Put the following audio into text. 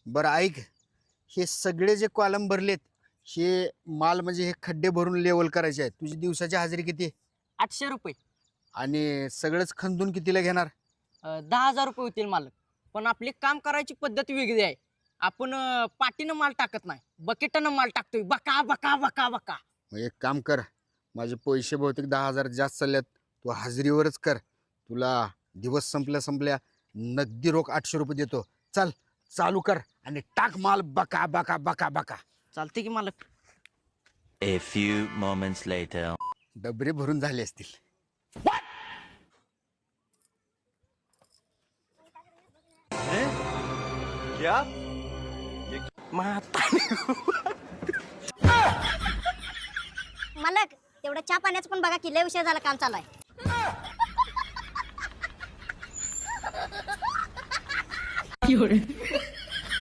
बरं ऐक, हे सगळे जे कॉलम भरलेत हे माल म्हणजे हे खड्डे भरून लेवल करायचे आहेत. तुझी दिवसाची हजेरी किती? 800 रुपये. आणि सगळंच खंदून कितीला घेणार? 10,000 रुपये होतील मालक. पण आपली काम करायची पद्धत वेगळी आहे. आपण पाटीनं माल टाकत नाही, बकेटानं माल टाकतोय. बका बका बका बका. मग एक काम कर, माझे पैसे बहुतेक 10,000 जास्त चालल्यात. तू हजेरीवरच कर. तुला दिवस संपल्या संपल्या नगदी रोख 800 रुपये देतो. चल चालू कर आणि टाक माल बका बका बका बका. चालते की मालक. A few moments later. डबरे भरून झाले असतील. क्या? मालक तेवढं चहा पाण्याचं पण बघा की लय उशीर झाला, काम चालू आहे.